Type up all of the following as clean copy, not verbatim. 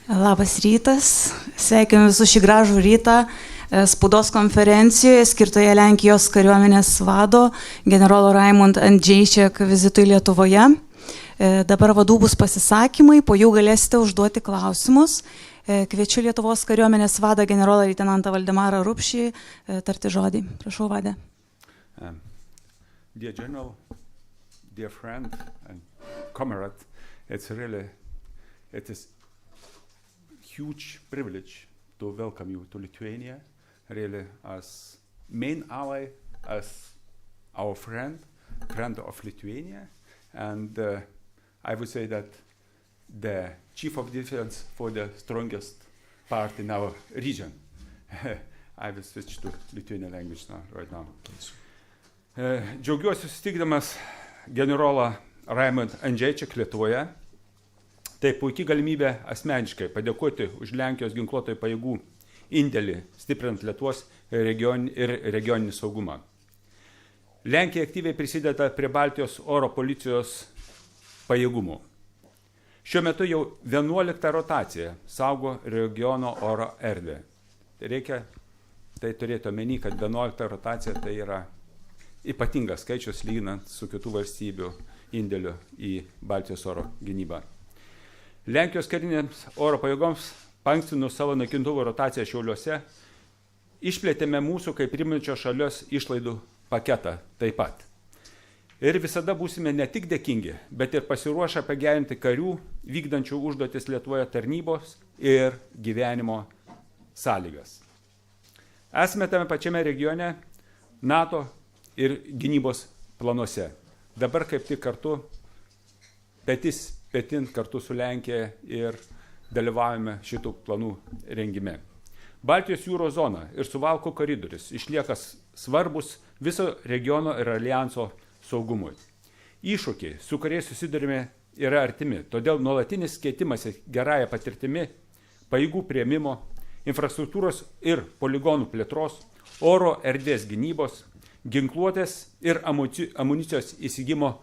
Labas rytas, sveikinu visus šį gražų rytą spaudos konferencijoje skirtoje Lenkijos kariuomenės vado generolo Raimund Andžejčiak vizitui Lietuvoje. Dabar vadų bus pasisakymai, po jų galėsite užduoti klausimus. Kviečiu Lietuvos kariuomenės vadą generolą leitenantą Valdemarą Rupšį tarti žodį. Prašau, vade. Dear General, dear friend and comrade, it is huge privilege to welcome you to Lithuania, really as main ally, as our friend of Lithuania, and I would say that the chief of defense for the strongest part in our region. I will switch to Lithuanian language now, right now. Džiaugiuosi susitikdamas generolą Raimund Andžejčiak Lietuvoje. Tai puikiai galimybė asmeniškai padėkoti už Lenkijos ginkluotojų pajėgų indėlį, stiprinant Lietuvos ir regioninį saugumą. Lenkija aktyviai prisideda prie Baltijos oro policijos pajėgumų. Šiuo metu jau 11 rotacija saugo regiono oro erdvę. Tai turėti omeny, kad 11 rotacija tai yra ypatingas skaičius lyginant su kitų valstybių indėliu į Baltijos oro gynybą. Lenkijos karinėms oro pajėgoms paankstinus savo naikintuvų rotaciją Šiauliuose išplėtėme mūsų kaip priimančios šalies išlaidų paketą taip pat. Ir visada būsime ne tik dėkingi, bet ir pasiruošę pagerinti karių vykdančių užduotis Lietuvoje tarnybos ir gyvenimo sąlygas. Esame tame pačiame regione NATO ir gynybos planuose. Dabar kaip tik kartu petin kartu su Lenkija ir dalyvavome šitų planų rengime. Baltijos jūros zona ir Suvalkų koridorius išlieka svarbus viso regiono ir alijanso saugumui. Iššūkiai, su kuriais susidurime, yra artimi, todėl nuolatinis keitimasis gerąją patirtimi, pajėgų priėmimo, infrastruktūros ir poligonų plėtros, oro erdvės gynybos, ginkluotės ir amunicijos įsigimo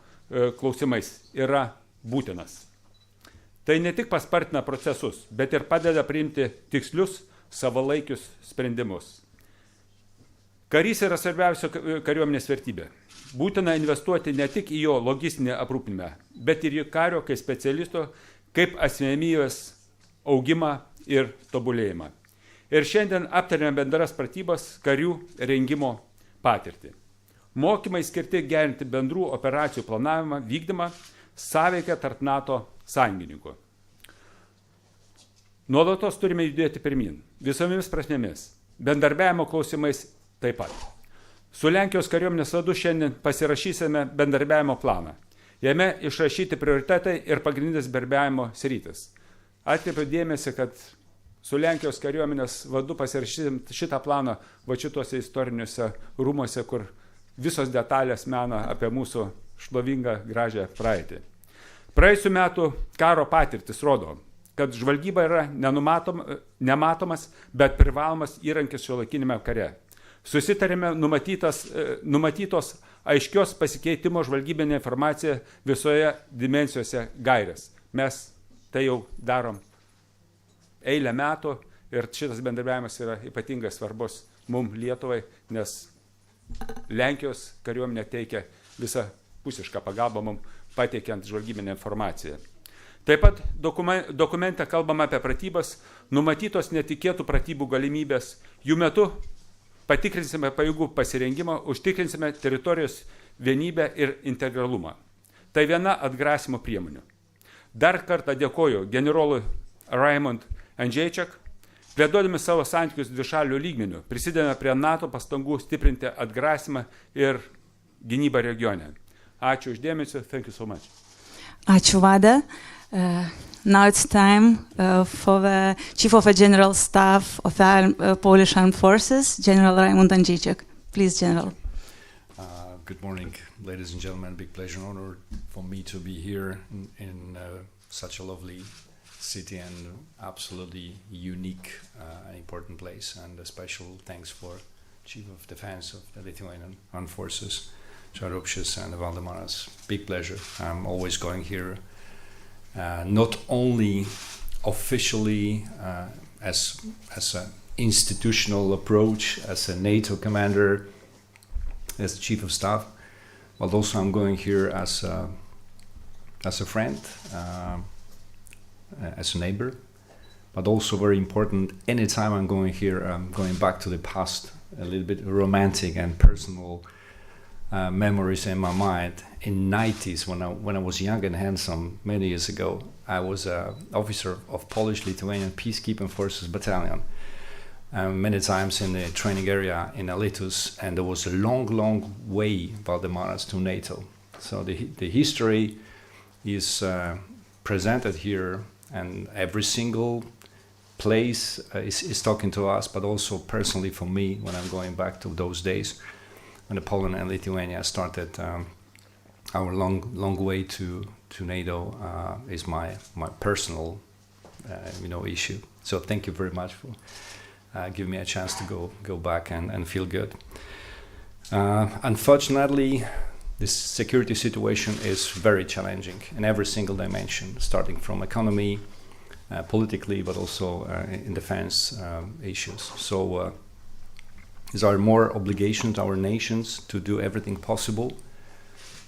klausimais yra būtinas. Tai ne tik paspartina procesus, bet ir padeda priimti tikslius savalaikius sprendimus. Karys yra svarbiausia kariuomenės vertybė. Būtina investuoti ne tik į jo logistinę aprūpinimą, bet ir į kario kaip specialisto, kaip asmenybės augimą ir tobulėjimą. Ir šiandien aptarėme bendras pratybas karių rengimo patirtį. Mokymai skirti gerinti bendrų operacijų planavimą, vykdymą, sąveiką tarp NATO sąjungininkų. Nuolatos turime judėti pirmin, visomis prasmėmis, bendarbiavimo klausimais taip pat. Su Lenkijos kariuomenės vadu šiandien pasirašysime bendarbiavimo planą. Jame išrašyti prioritetai ir pagrindinės bendarbiavimo sritis. Atkreipiu dėmesį, kad su Lenkijos kariuomenės vadu pasirašysim šitą planą va šituose istoriniuose rūmuose, kur visos detalės mena apie mūsų šlovingą gražią praeitį. Praėjusių metų karo patirtis rodo, kad žvalgyba yra nematomas, bet privalomas įrankis šiuolaikiniame kare. Susitarėme numatytos aiškios pasikeitimo žvalgybinė informacija visoje dimensijose gairės. Mes tai jau darom eilę metų ir šitas bendradarbiavimas yra ypatingai svarbus mums Lietuvai, nes Lenkijos kariuomenė teikia visą pusišką pagalbą mums pateikiant žvalgybinę informaciją. Taip pat dokumente kalbama apie pratybas, numatytos netikėtų pratybų galimybės. Jų metu patikrinsime pajėgų pasirengimą, užtikrinsime teritorijos vienybę ir integralumą. Tai viena atgrasimo priemonių. Dar kartą dėkoju generolui Raimond Andžejčiak, plėtodami savo santykius dvišalių lygmenių, prisidedame prie NATO pastangų stiprinti atgrasimą ir gynybą regione. Ačiū uždėmesio. Thank you so much. Ačiū, Vade. Now it's time for the Chief of the General Staff of the Polish Armed Forces, General Raimond Andrzejczyk. Please, General. Good morning, ladies and gentlemen. Big pleasure and honor for me to be here in such a lovely city and absolutely unique and important place. And a special thanks for Chief of Defense of the Lithuanian Armed Forces, Čarupšis and Valdemaras. Big pleasure. I'm always going here, not only officially as an institutional approach, as a NATO commander, as Chief of Staff, but also I'm going here as a friend, as a neighbor, but also very important, anytime I'm going here, I'm going back to the past, a little bit romantic and personal memories in my mind. In 90s, when I was young and handsome, many years ago, I was an officer of Polish-Lithuanian Peacekeeping Forces Battalion. Many times in the training area in Alytus, and there was a long way, Valdemaras, to NATO. So the history is presented here, and every single place is talking to us, but also personally for me, when I'm going back to those days when Poland and Lithuania started our long way to NATO, is my personal issue. So thank you very much for give me a chance to go back and feel good. Unfortunately, this security situation is very challenging in every single dimension, starting from economy, politically, but also in defense issues. So there are more obligations to our nations to do everything possible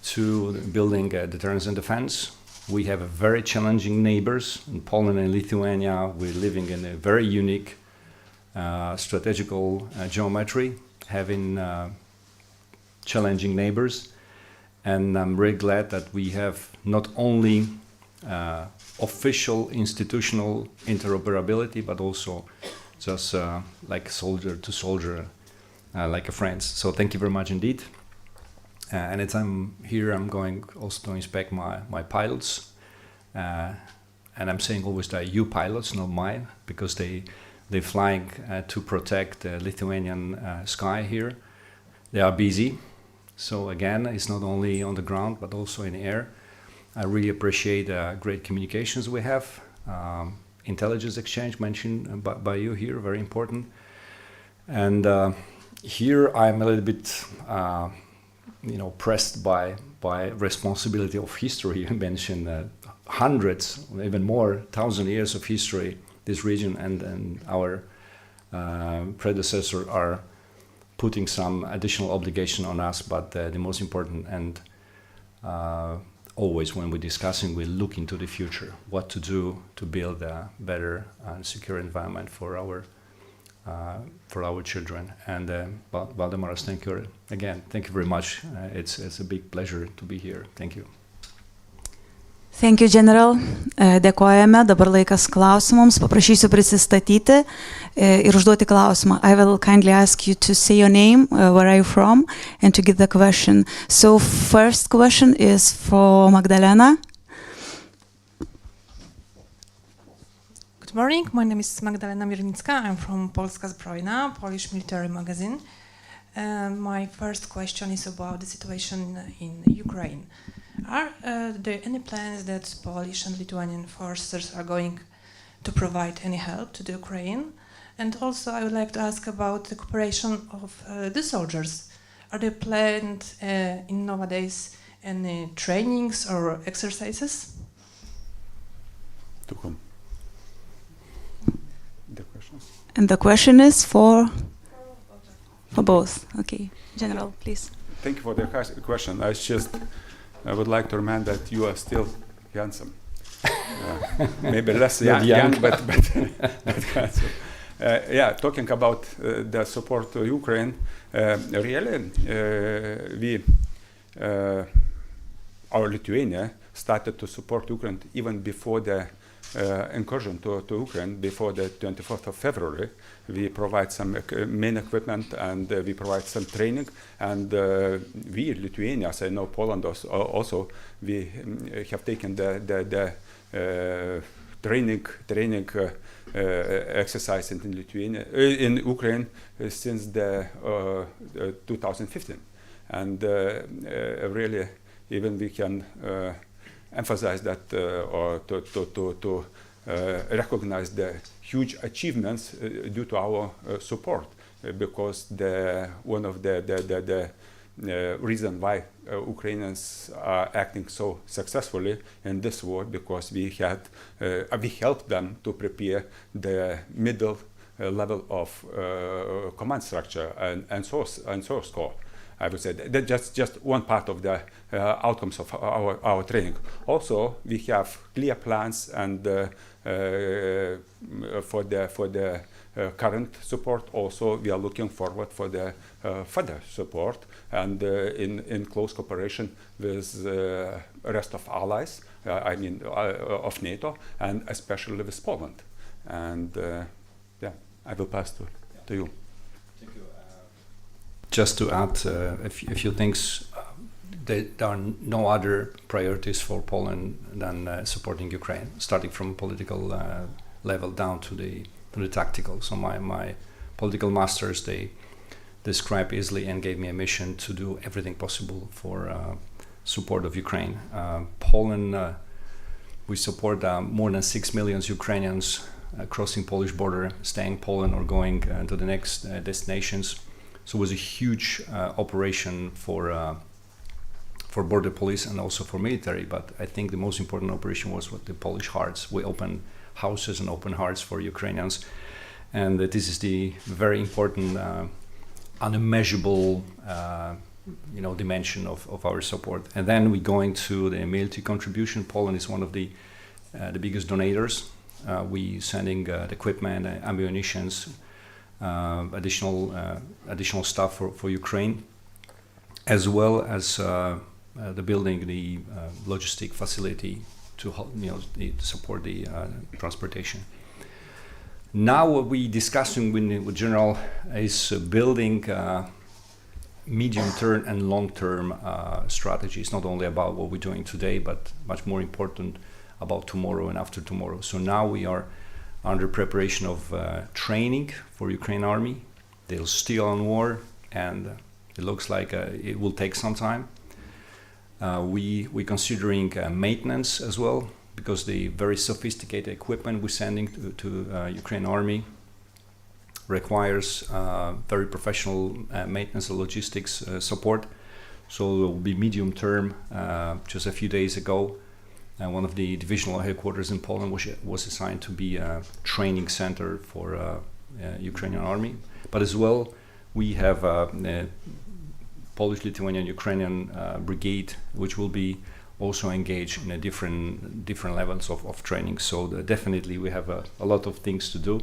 to building deterrence and defense. We have a very challenging neighbors in Poland and Lithuania. We're living in a very unique strategical geometry, having challenging neighbors, and I'm very glad that we have not only official institutional interoperability, but also just like soldier to soldier, like a friends. So thank you very much indeed. And as I'm here, I'm going also to inspect my pilots, and I'm saying always that you pilots, not mine, because they're flying to protect the Lithuanian sky here. They are busy. So again, it's not only on the ground, but also in the air. I really appreciate great communications we have. Intelligence exchange mentioned by you here, very important. And here I'm a little bit, pressed by responsibility of history. You mentioned hundreds, even more, 1,000 years of history. This region and our predecessor are putting some additional obligation on us, but the most important, and always when we're discussing, we look into the future, what to do to build a better and secure environment for our children. And Valdemaras, thank you again. Thank you very much. It's a big pleasure to be here. Thank you. Thank you, General. Dėkojame. Dabar laikas klausimams. Paprašysiu prisistatyti ir užduoti klausimą. I will kindly ask you to say your name, where are you from, and to give the question. So first question is for Magdalena. Good morning. My name is Magdalena Miernicka. I'm from Polska Zbrojna, Polish military magazine. My first question is about the situation in Ukraine. Are there any plans that Polish and Lithuanian forces are going to provide any help to the Ukraine? And also I would like to ask about the cooperation of the soldiers. Are there planned in nowadays any trainings or exercises? To whom? The question. And the question is for both. Okay. General, please. Thank you for the question. I would like to remind that you are still handsome. Maybe less young, but handsome. Talking about the support to Ukraine, really, our Lithuania started to support Ukraine even before the incursion to Ukraine, before the 24th of February. We provide some main equipment and we provide some training. And we, Lithuania, as I know Poland also, we have taken the training exercise in Lithuania, in Ukraine since the 2015. And really, even we can emphasize that or to recognize the huge achievements due to our support, because one of the reason why Ukrainians are acting so successfully in this war, because we helped them to prepare the middle level of command structure and source code. I would say that's just one part of the outcomes of our training. Also, we have clear plans and for the current support. Also, we are looking forward for the further support and in close cooperation with rest of allies. Of NATO, and especially with Poland. And I will pass to you. Just to add a few things, there are no other priorities for Poland than supporting Ukraine, starting from political level down to the tactical. So my political masters, they described easily and gave me a mission to do everything possible for support of Ukraine. Poland, we support more than 6 million Ukrainians crossing Polish border, staying in Poland or going to the next destinations. So it was a huge operation for border police and also for military. But I think the most important operation was with the Polish Hearts. We opened houses and open hearts for Ukrainians, and this is the very important, unmeasurable, dimension of our support. And then we going to the military contribution. Poland is one of the biggest donators. We sending the equipment, ammunition. Additional stuff for Ukraine, as well as the building the logistic facility to support the transportation. Now what we discussing with General is building medium-term and long-term strategies. Not only about what we're doing today, but much more important about tomorrow and after tomorrow. So now we are under preparation of training for Ukraine army. They're still on war, and it looks like it will take some time. We're considering maintenance as well, because the very sophisticated equipment we're sending to Ukraine army requires very professional maintenance and logistics support. So it will be medium term. Just a few days ago, one of the divisional headquarters in Poland was assigned to be a training center for Ukrainian army. But as well, we have a Polish, Lithuanian, Ukrainian brigade, which will be also engaged in a different levels of training. So definitely we have a lot of things to do.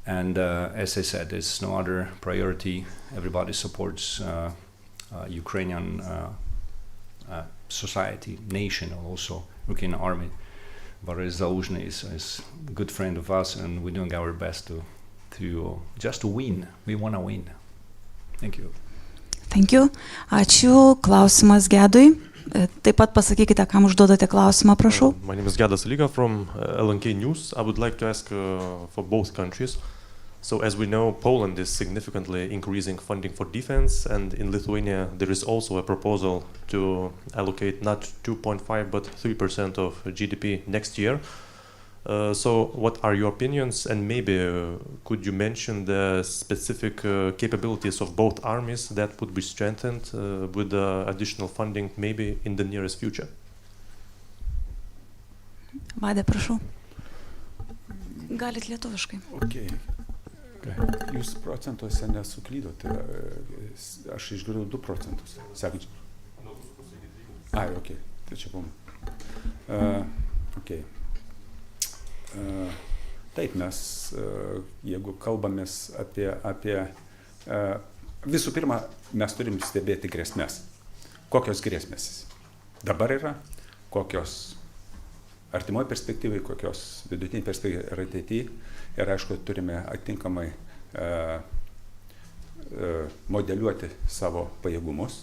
And as I said, there's no other priority. Everybody supports Ukrainian society, nation, and also Ukrainian army. Boris Zaluzhny is a good friend of us, and we're doing our best to just to win. We want to win. Thank you. Thank you. Ačiū. Klausimas Gedui. Taip pat pasakykite, kam užduodate klausimą, prašau. My name is Gedas Lyga from LNK News. I would like to ask for both countries. So as we know, Poland is significantly increasing funding for defense, and in Lithuania there is also a proposal to allocate not 2.5 but 3% of GDP next year. So what are your opinions, and maybe could you mention the specific capabilities of both armies that would be strengthened with additional funding maybe in the nearest future? Vade, prašau. Galit lietuviškai. Okay. Okay. Jūs procentuose nesuklydote, aš išgirdau 2%. Sekančiai. Ai, ok, tai čia buvom. Okay. Taip, mes, jeigu kalbamės apie visų pirma, mes turim stebėti grėsmės. Kokios grėsmės dabar yra, kokios artimoje perspektyvai, kokios vidutiniai perspektyvai ir ateityje. Ir aišku, turime atitinkamai modeliuoti savo pajėgumus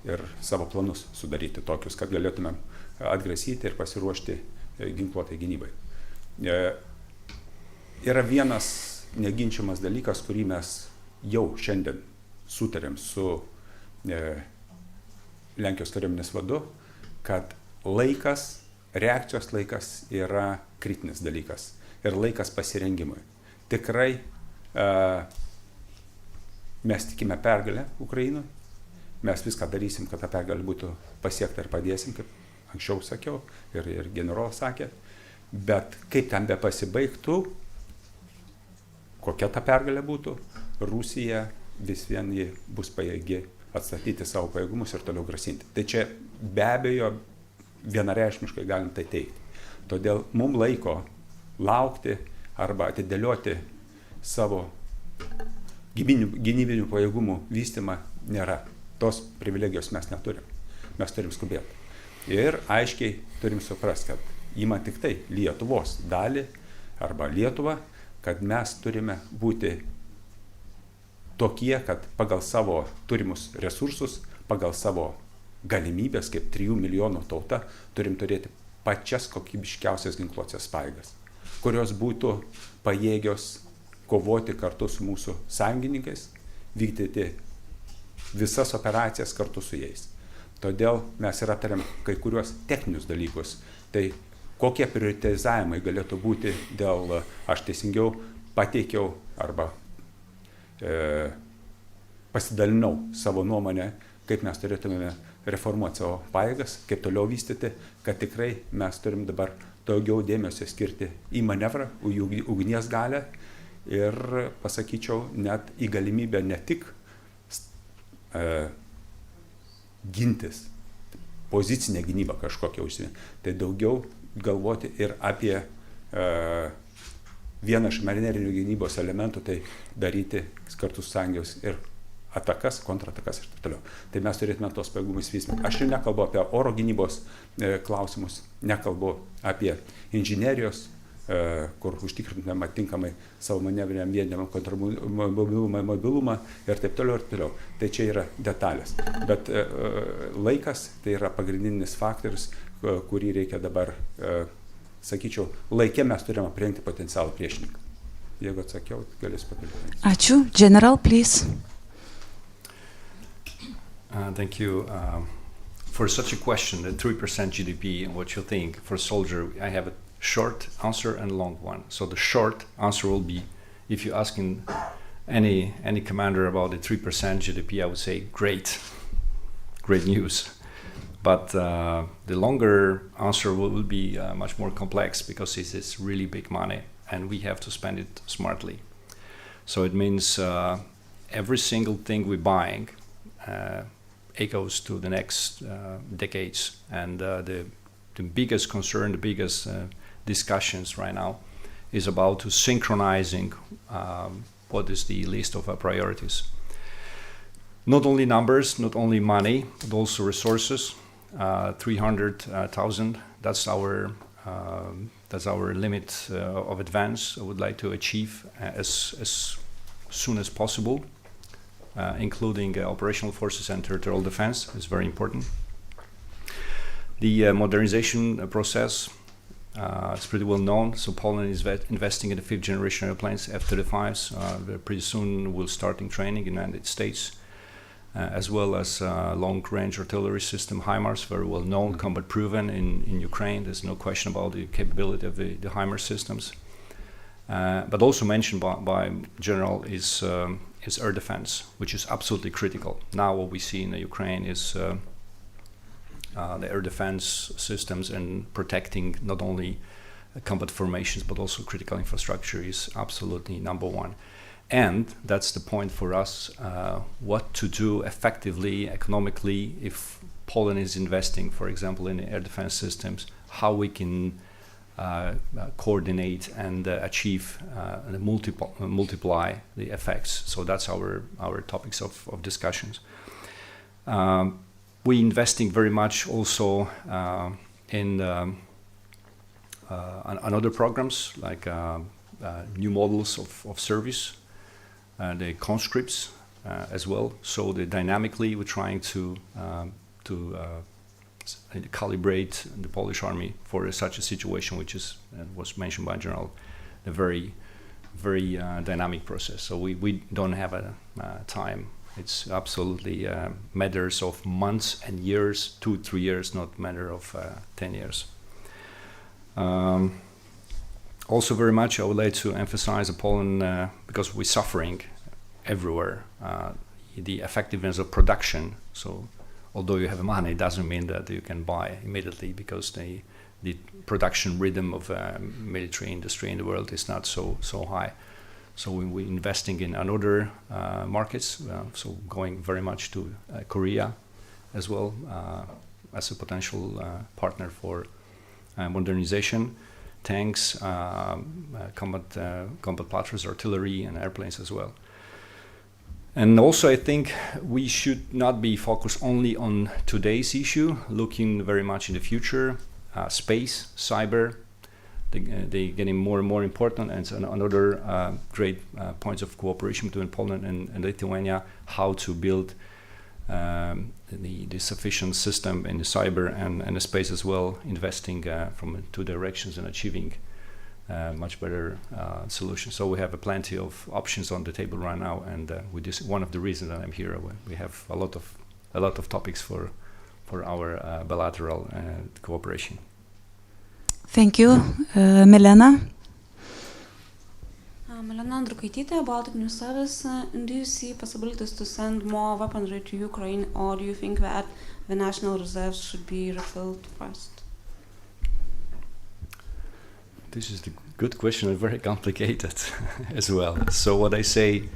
ir savo planus sudaryti tokius, kad galėtumėm atgrasyti ir pasiruošti ginkluotai gynybai. Yra vienas neginčiamas dalykas, kurį mes jau šiandien sutarėm su Lenkijos kariuomenės vadu, kad laikas, reakcijos laikas yra kritinis dalykas ir laikas pasirengimui. Tikrai mes tikime pergalę Ukrainoje, mes viską darysim, kad ta pergalė būtų pasiekta ir padėsim, kaip anksčiau sakiau ir generolas sakė, bet kaip ten be pasibaigtų, kokia ta pergalė būtų, Rusija vis vien ji bus pajėgi atstatyti savo pajėgumus ir toliau grasinti. Tai čia be abejo vienareikšmiškai galim tai teikti. Todėl mums laiko laukti arba atidėlioti savo gynybinių pajėgumų vystymą nėra. Tos privilegijos mes neturim. Mes turim skubėti. Ir aiškiai turim suprasti, kad ima tik tai Lietuvos dalį arba Lietuvą, kad mes turime būti tokie, kad pagal savo turimus resursus, pagal savo galimybės, kaip 3 milijonų tauta, turim turėti pačias kokybiškiausias ginkluotės pajėgas, kurios būtų pajėgios kovoti kartu su mūsų sąjungininkais, vykdyti visas operacijas kartu su jais. Todėl mes ir aptariam kai kuriuos techninius dalykus. Tai kokie prioritizavimai galėtų būti dėl, aš teisingiau pateikiau arba pasidalinau savo nuomonę, kaip mes turėtumėme reformuoti savo pajėgas, kaip toliau vystyti, kad tikrai mes turim dabar daugiau dėmesio skirti į manevrą, į ugnies galę ir, pasakyčiau, net į galimybę ne tik gintis, pozicinę gynybą kažkokią užsienį, tai daugiau galvoti ir apie vieną iš marinierinių gynybos elementų, tai daryti kartu su sąjungos ir atakas, kontratakas ir taip toliau. Tai mes turėtume tos pajėgumus vystyti. Aš jau nekalbu apie oro gynybos klausimus, nekalbu apie inžinerijos, kur užtikrintume tinkamai savo manevriniam vienimam mobilumą ir taip toliau ir toliau. Tai čia yra detalės. Bet laikas tai yra pagrindinis faktorius, kurį reikia dabar, sakyčiau, laike mes turime aprengti potencialų priešininką. Jeigu atsakiau, galės papildyti. Ačiū. General, please. Thank you. For such a question, the 3% GDP, what you think for a soldier, I have a short answer and a long one. So the short answer will be, if you're asking any commander about the 3% GDP, I would say great news. But the longer answer will be much more complex, because this is really big money and we have to spend it smartly. So it means every single thing we're buying echoes to the next decades, and the biggest concern, the biggest discussions right now is about to synchronizing what is the list of our priorities. Not only numbers, not only money, but also resources. 300,000, that's our limit of advance I would like to achieve as soon as possible, including operational forces and territorial defense is very important. The modernization process is pretty well known. So Poland is investing in the 5th generation airplanes, F-35s. Pretty soon we'll start in training in the United States, as well as long-range artillery system HIMARS, very well known, combat proven in Ukraine. There's no question about the capability of the HIMARS systems. But also mentioned by General is air defense, which is absolutely critical. Now what we see in the Ukraine is the air defense systems and protecting not only combat formations but also critical infrastructure is absolutely number one. And that's the point for us, what to do effectively, economically, if Poland is investing, for example, in air defense systems, how we can coordinate and achieve and multiply the effects. So that's our topics of discussions. We're investing very much also in other programs like new models of service, the conscripts as well. So dynamically we're trying to calibrate the Polish army for such a situation, which is was mentioned by General, a very dynamic process. So we don't have a time. It's absolutely matters of months and years, 2-3 years, not matter of 10 years. Also very much I would like to emphasize upon, because we're suffering everywhere, the effectiveness of production. So although you have money, it doesn't mean that you can buy immediately, because the production rhythm of military industry in the world is not so high. So we're investing in other markets, so going very much to Korea as well as a potential partner for modernization, tanks, combat platforms, artillery, and airplanes as well. And also I think we should not be focused only on today's issue, looking very much in the future, space, cyber, they getting more and more important, and so another great points of cooperation between Poland and Lithuania, how to build the sufficient system in the cyber and the space as well, investing from two directions and achieving much better solutions. So we have plenty of options on the table right now, and with this, one of the reasons that I'm here, we have a lot of topics for our bilateral cooperation. Thank you. Milena? Milena Andrukaitytė, Baltic News Service. Do you see possibilities to send more weaponry to Ukraine, or do you think that the national reserves should be refilled first? This is a good question and very complicated as well. So what I say,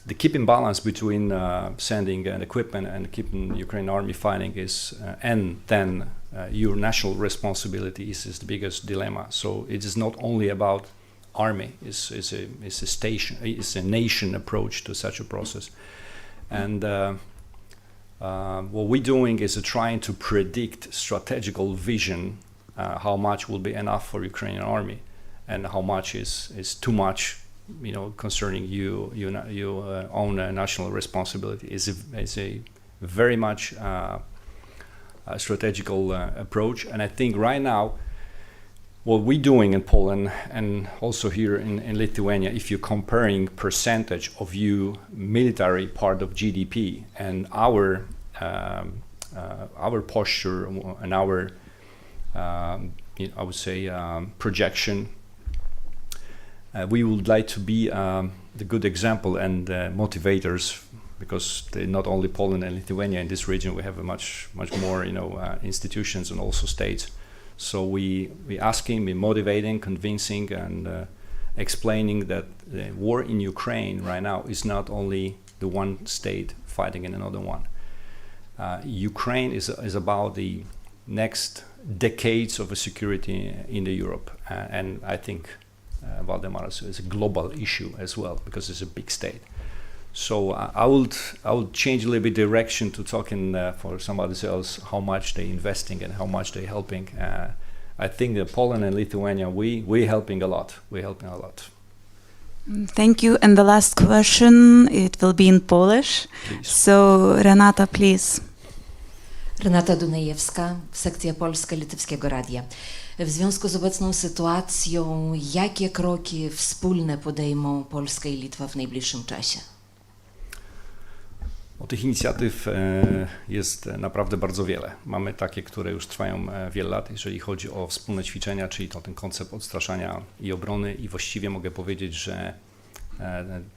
the keeping balance between sending equipment and keeping Ukrainian army fighting is, and then your national responsibility is the biggest dilemma. So it is not only about army; it's a nation approach to such a process. And what we're doing is trying to predict strategical vision, how much will be enough for Ukrainian army, and how much is too much. You know, concerning your own national responsibility is a very much strategical approach. And I think right now, what we're doing in Poland and also here in Lithuania, if you're comparing percentage of your military part of GDP and our posture and our I would say projection. We would like to be the good example and motivators, because not only Poland and Lithuania in this region, we have a much more institutions and also states. So we asking, we motivating, convincing, and explaining that the war in Ukraine right now is not only the one state fighting in another one. Ukraine is about the next decades of a security in the Europe, and I think. Valdemar is a global issue as well, because it's a big state. So I would change a little bit direction to talking for somebody else how much they're investing and how much they're helping. I think that Poland and Lithuania, we're helping a lot. We're helping a lot. Thank you. And the last question, it will be in Polish. Please. So Renata, please. Renata Dunajewska, sekcja Polska Litewskiego Radia. W związku z obecną sytuacją, jakie kroki wspólne podejmą Polska i Litwa w najbliższym czasie? Tych inicjatyw jest naprawdę bardzo wiele. Mamy takie, które już trwają wiele lat, jeżeli chodzi o wspólne ćwiczenia, czyli to ten koncept odstraszania i obrony, i właściwie mogę powiedzieć, że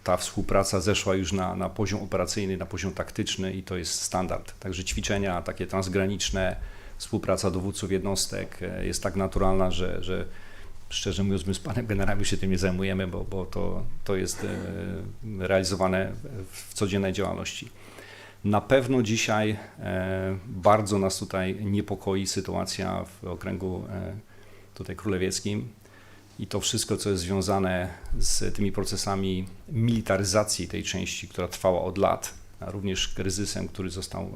ta współpraca zeszła już na poziom operacyjny, na poziom taktyczny, i to jest standard. Także ćwiczenia takie transgraniczne, współpraca dowódców jednostek jest tak naturalna, że szczerze mówiąc, my z panem generałem się tym nie zajmujemy, bo to jest realizowane w codziennej działalności. Na pewno dzisiaj bardzo nas tutaj niepokoi sytuacja w okręgu tutaj królewieckim i to wszystko, co jest związane z tymi procesami militaryzacji tej części, która trwała od lat, a również kryzysem, który został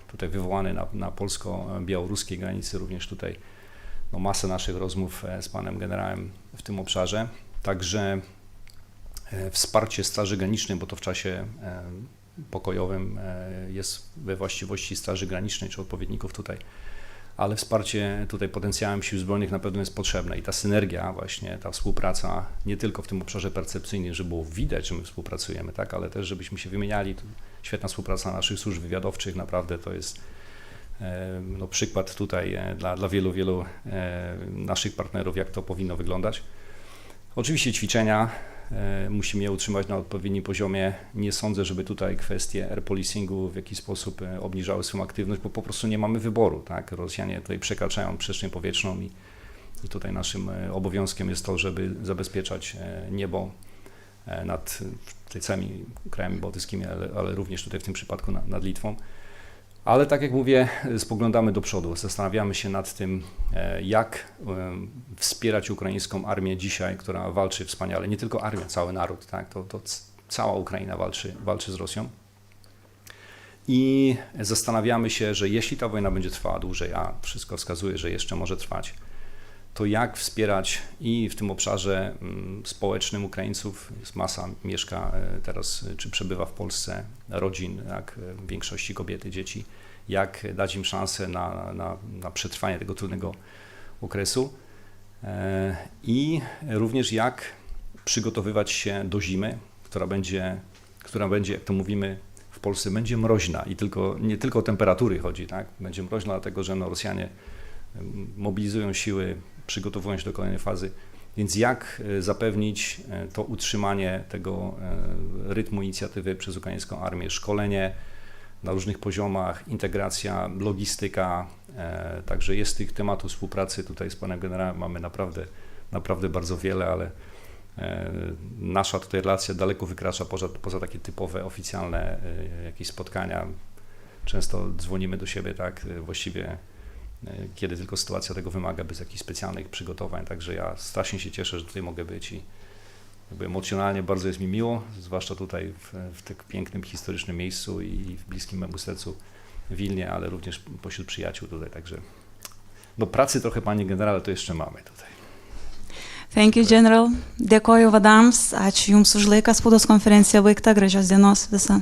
tutaj wywołany na polsko-białoruskiej granicy, również tutaj no, masę naszych rozmów z panem generałem w tym obszarze. Także wsparcie Straży Granicznej, bo to w czasie pokojowym jest we właściwości Straży Granicznej czy odpowiedników tutaj, ale wsparcie tutaj potencjałem sił zbrojnych na pewno jest potrzebne i ta synergia właśnie, ta współpraca nie tylko w tym obszarze percepcyjnym, żeby było widać, że my współpracujemy, tak, ale też żebyśmy się wymieniali. Świetna współpraca naszych służb wywiadowczych, naprawdę to jest no, przykład tutaj dla wielu naszych partnerów, jak to powinno wyglądać. Oczywiście ćwiczenia musimy je utrzymać na odpowiednim poziomie. Nie sądzę, żeby tutaj kwestie air policingu w jakiś sposób obniżały swoją aktywność, bo po prostu nie mamy wyboru. Tak? Rosjanie tutaj przekraczają przestrzeń powietrzną i tutaj naszym obowiązkiem jest to, żeby zabezpieczać niebo nad całymi krajami bałtyckimi, ale również tutaj w tym przypadku nad Litwą. Ale tak jak mówię, spoglądamy do przodu, zastanawiamy się nad tym, jak wspierać ukraińską armię dzisiaj, która walczy wspaniale. Nie tylko armia, cały naród, tak? To cała Ukraina walczy z Rosją. I zastanawiamy się, że jeśli ta wojna będzie trwała dłużej, a wszystko wskazuje, że jeszcze może trwać, to jak wspierać i w tym obszarze społecznym Ukraińców, jest masa mieszka teraz, czy przebywa w Polsce, rodzin, jak w większości kobiety, dzieci, jak dać im szansę na przetrwanie tego trudnego okresu i również jak przygotowywać się do zimy, która będzie, jak to mówimy w Polsce, będzie mroźna i nie tylko o temperatury chodzi, tak? Będzie mroźna dlatego, że Rosjanie mobilizują siły, przygotowują się do kolejnej fazy, więc jak zapewnić to utrzymanie tego rytmu inicjatywy przez ukraińską armię, szkolenie na różnych poziomach, integracja, logistyka, także jest tych tematów współpracy tutaj z panem generałem, mamy naprawdę bardzo wiele, ale nasza tutaj relacja daleko wykracza poza takie typowe, oficjalne jakieś spotkania. Często dzwonimy do siebie, tak, właściwie kiedy tylko sytuacja tego wymaga, bez jakichś specjalnych przygotowań, także ja strasznie się cieszę, że tutaj mogę być i jakby emocjonalnie bardzo jest mi miło, zwłaszcza tutaj w tak pięknym, historycznym miejscu i w bliskim memu sercu Wilnie, ale również pośród przyjaciół tutaj, także no pracy trochę, panie generale, to jeszcze mamy tutaj. Thank you, General. Dėkoju vadams, ačiū Jums už laiką, spaudos konferencija baigta, gražios dienos visą.